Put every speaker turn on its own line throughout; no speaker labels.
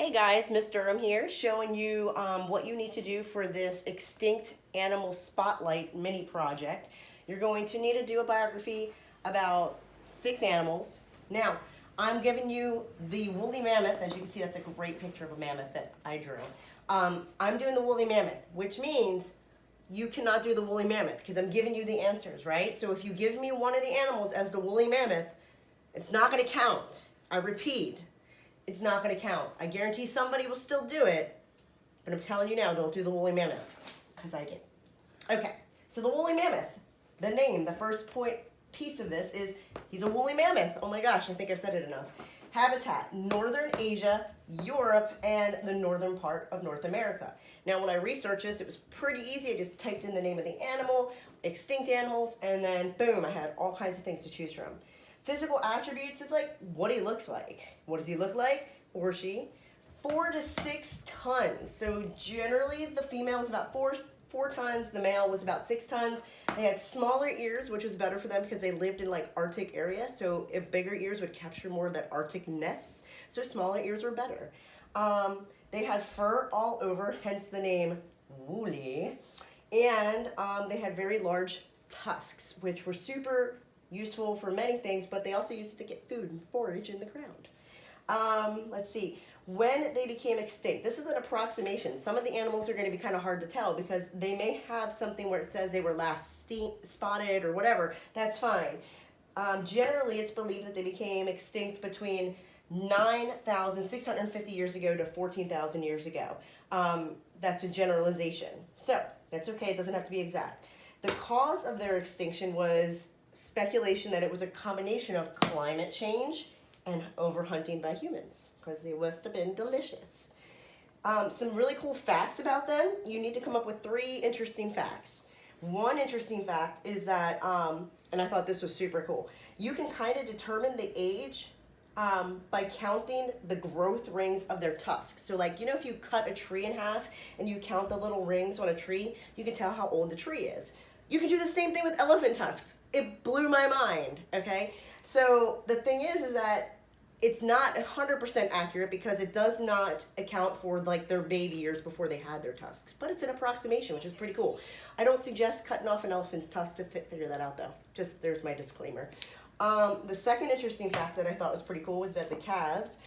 Hey guys, Miss Durham here, showing you what you need to do for this Extinct Animal Spotlight mini project. You're going to need to do a biography about 6 animals. Now, I'm giving you the woolly mammoth. As you can see, that's a great picture of a mammoth that I drew. I'm doing the woolly mammoth, which means you cannot do the woolly mammoth because I'm giving you the answers, right? So if you give me one of the animals as the woolly mammoth, it's not going to count. I repeat. It's not going to count. I guarantee somebody will still do it, but I'm telling you now, don't do the woolly mammoth, because I did. Okay, so the woolly mammoth, the name, the first piece of this is, he's a woolly mammoth. Oh my gosh, I think I've said it enough. Habitat, Northern Asia, Europe, and the northern part of North America. Now when I researched this, it was pretty easy. I just typed in the name of the animal, extinct animals, and then boom, I had all kinds of things to choose from. Physical attributes is like what he looks like. What does he look like, or she? 4 to 6 tons. So generally the female was about 4 tons, the male was about 6 tons. They had smaller ears, which was better for them because they lived in like Arctic area. So if bigger ears would capture more of that Arctic-ness. So smaller ears were better. They had fur all over, hence the name woolly. And they had very large tusks, which were super useful for many things, but they also used it to get food and forage in the ground. Let's see, when they became extinct, this is an approximation. Some of the animals are going to be kind of hard to tell because they may have something where it says they were last spotted or whatever. That's fine. Generally, it's believed that they became extinct between 9,650 years ago to 14,000 years ago. That's a generalization. So, that's okay, it doesn't have to be exact. The cause of their extinction was speculation that it was a combination of climate change and overhunting by humans, because they must have been delicious. Some really cool facts about them. You need to come up with 3 interesting facts. One interesting fact is that, and I thought this was super cool, you can kind of determine the age by counting the growth rings of their tusks. So like, you know, if you cut a tree in half and you count the little rings on a tree, you can tell how old the tree is. You can do the same thing with elephant tusks. It blew my mind, okay? So the thing is that it's not 100% accurate because it does not account for like their baby years before they had their tusks, but it's an approximation, which is pretty cool. I don't suggest cutting off an elephant's tusk to figure that out though. Just, there's my disclaimer. The second interesting fact that I thought was pretty cool was that the calves,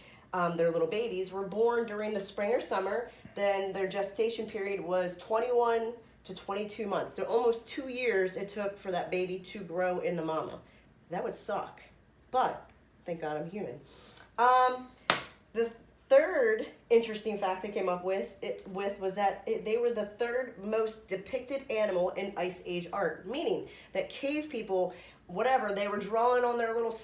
their little babies, were born during the spring or summer. Then their gestation period was 21 to 22 months. So almost 2 years it took for that baby to grow in the mama. That would suck, but thank God I'm human. The third interesting fact I came up with was that they were the 3rd most depicted animal in Ice Age art, meaning that cave people, whatever, they were drawing on their little,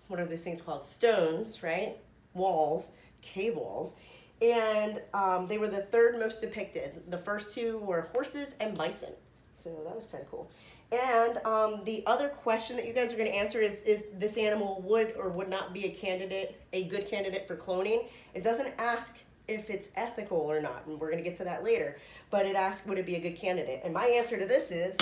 what are these things called? Stones, right? Walls, cave walls. And they were the 3rd most depicted. The first 2 were horses and bison. So that was kind of cool. And the other question that you guys are going to answer is this animal would or would not be a good candidate for cloning. It doesn't ask if it's ethical or not, and we're going to get to that later. But it asks, would it be a good candidate? And my answer to this is,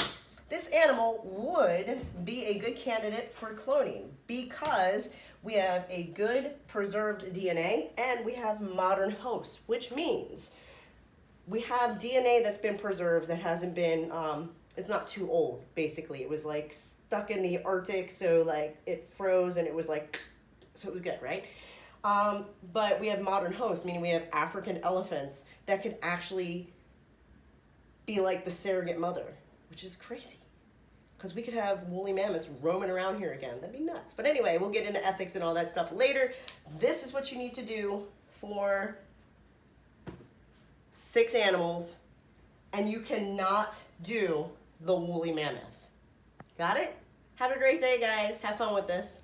this animal would be a good candidate for cloning because we have a good preserved DNA and we have modern hosts, which means we have DNA that's been preserved that hasn't been, it's not too old, basically. It was like stuck in the Arctic, so like it froze and it was like, so it was good, right? But we have modern hosts, meaning we have African elephants that could actually be like the surrogate mother, which is crazy. Because we could have woolly mammoths roaming around here again. That'd be nuts. But anyway, we'll get into ethics and all that stuff later. This is what you need to do for 6 animals, and you cannot do the woolly mammoth. Got it? Have a great day, guys. Have fun with this.